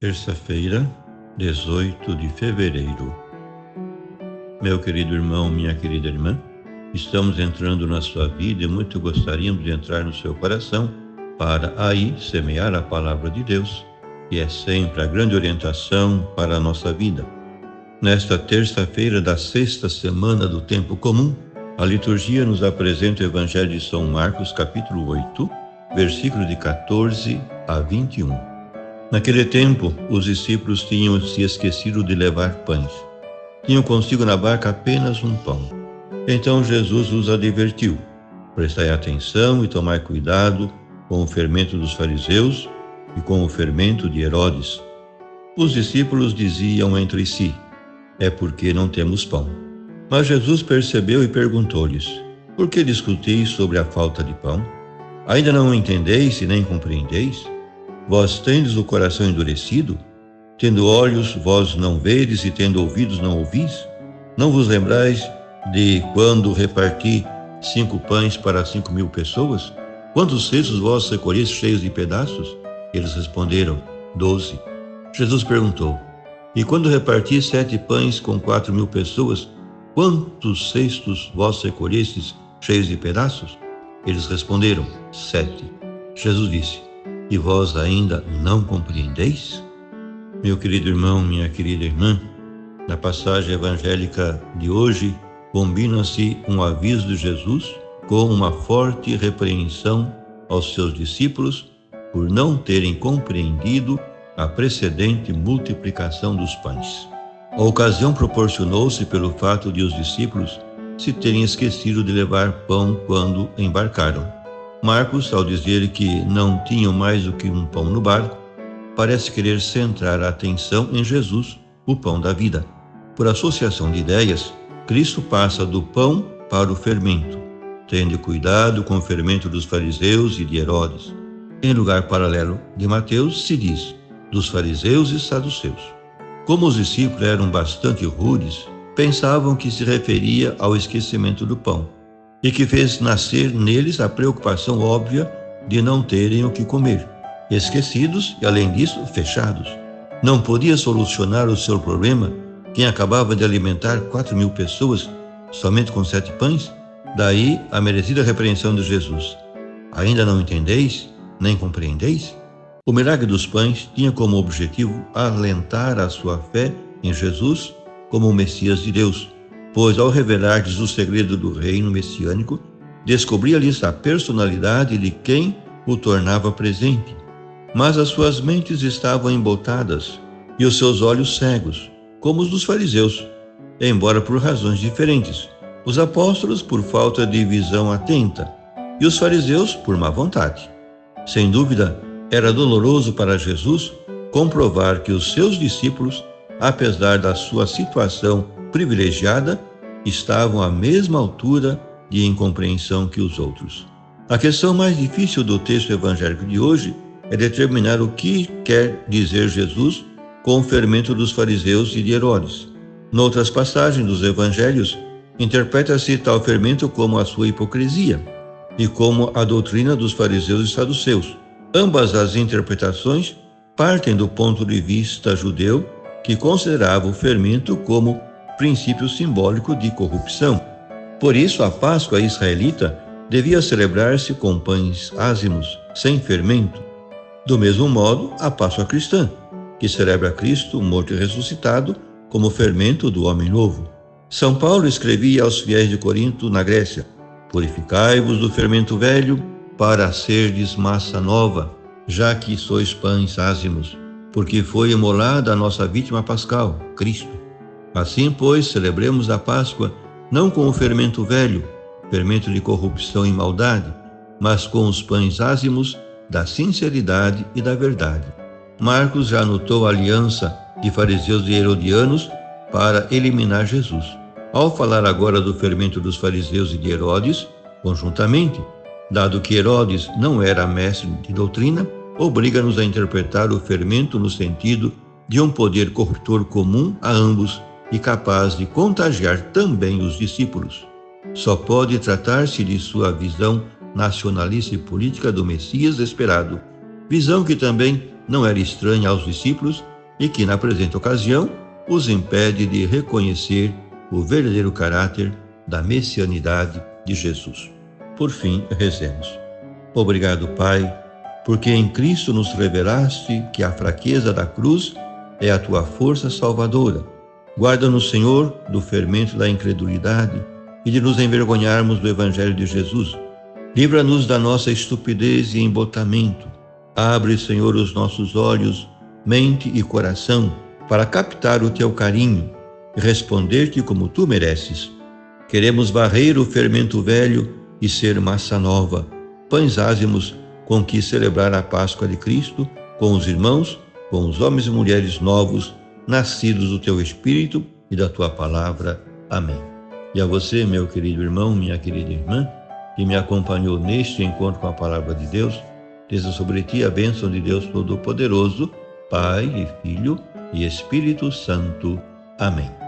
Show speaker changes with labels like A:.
A: Terça-feira, 18 de fevereiro. Meu querido irmão, minha querida irmã, estamos entrando na sua vida e muito gostaríamos de entrar no seu coração para aí semear a palavra de Deus, que é sempre a grande orientação para a nossa vida. Nesta terça-feira da sexta semana do tempo comum, a liturgia nos apresenta o Evangelho de São Marcos, capítulo 8, versículos de 14 a 21. Naquele tempo, os discípulos tinham se esquecido de levar pães. Tinham consigo na barca apenas um pão. Então Jesus os advertiu: prestai atenção e tomai cuidado com o fermento dos fariseus e com o fermento de Herodes. Os discípulos diziam entre si: é porque não temos pão. Mas Jesus percebeu e perguntou-lhes: por que discutis sobre a falta de pão? Ainda não entendeis e nem compreendeis? Vós tendes o coração endurecido? Tendo olhos, vós não vedes, e tendo ouvidos, não ouvis? Não vos lembrais de quando reparti 5 pães para 5.000 pessoas? Quantos cestos vós recolheste cheios de pedaços? Eles responderam: 12. Jesus perguntou: e quando reparti 7 pães com 4.000 pessoas, quantos cestos vós recolhestes cheios de pedaços? Eles responderam: 7. Jesus disse: e vós ainda não compreendeis? Meu querido irmão, minha querida irmã, na passagem evangélica de hoje, combina-se um aviso de Jesus com uma forte repreensão aos seus discípulos por não terem compreendido a precedente multiplicação dos pães. A ocasião proporcionou-se pelo fato de os discípulos se terem esquecido de levar pão quando embarcaram. Marcos, ao dizer que não tinham mais do que um pão no barco, parece querer centrar a atenção em Jesus, o pão da vida. Por associação de ideias, Cristo passa do pão para o fermento, tendo cuidado com o fermento dos fariseus e de Herodes. Em lugar paralelo de Mateus, se diz dos fariseus e saduceus. Como os discípulos eram bastante rudes, pensavam que se referia ao esquecimento do pão, e que fez nascer neles a preocupação óbvia de não terem o que comer. Esquecidos e, além disso, fechados. Não podia solucionar o seu problema quem acabava de alimentar 4.000 pessoas somente com 7 pães? Daí a merecida repreensão de Jesus: ainda não entendeis, nem compreendeis? O milagre dos pães tinha como objetivo alentar a sua fé em Jesus como o Messias de Deus, pois ao revelar-lhes o segredo do reino messiânico, descobria-lhes a personalidade de quem o tornava presente. Mas as suas mentes estavam embotadas e os seus olhos cegos, como os dos fariseus, embora por razões diferentes. Os apóstolos por falta de visão atenta e os fariseus por má vontade. Sem dúvida, era doloroso para Jesus comprovar que os seus discípulos, apesar da sua situação privilegiada, estavam à mesma altura de incompreensão que os outros. A questão mais difícil do texto evangélico de hoje é determinar o que quer dizer Jesus com o fermento dos fariseus e de Herodes. Noutras passagens dos evangelhos, interpreta-se tal fermento como a sua hipocrisia e como a doutrina dos fariseus e saduceus. Ambas as interpretações partem do ponto de vista judeu, que considerava o fermento como princípio simbólico de corrupção. Por isso, a Páscoa israelita devia celebrar-se com pães ázimos, sem fermento. Do mesmo modo, a Páscoa cristã, que celebra Cristo morto e ressuscitado como fermento do homem novo. São Paulo escrevia aos fiéis de Corinto, na Grécia: purificai-vos do fermento velho, para serdes massa nova, já que sois pães ázimos, porque foi imolada a nossa vítima pascal, Cristo. Assim, pois, celebremos a Páscoa não com o fermento velho, fermento de corrupção e maldade, mas com os pães ázimos da sinceridade e da verdade. Marcos já anotou a aliança de fariseus e herodianos para eliminar Jesus. Ao falar agora do fermento dos fariseus e de Herodes, conjuntamente, dado que Herodes não era mestre de doutrina, obriga-nos a interpretar o fermento no sentido de um poder corruptor comum a ambos e capaz de contagiar também os discípulos. Só pode tratar-se de sua visão nacionalista e política do Messias esperado, visão que também não era estranha aos discípulos e que, na presente ocasião, os impede de reconhecer o verdadeiro caráter da messianidade de Jesus. Por fim, rezemos. Obrigado, Pai, porque em Cristo nos revelaste que a fraqueza da cruz é a tua força salvadora. Guarda-nos, Senhor, do fermento da incredulidade e de nos envergonharmos do Evangelho de Jesus. Livra-nos da nossa estupidez e embotamento. Abre, Senhor, os nossos olhos, mente e coração para captar o teu carinho e responder-te como tu mereces. Queremos varrer o fermento velho e ser massa nova, pães ázimos com que celebrar a Páscoa de Cristo com os irmãos, com os homens e mulheres novos, nascidos do teu Espírito e da tua palavra. Amém. E a você, meu querido irmão, minha querida irmã, que me acompanhou neste encontro com a palavra de Deus, desça sobre ti a bênção de Deus Todo-Poderoso, Pai e Filho e Espírito Santo. Amém.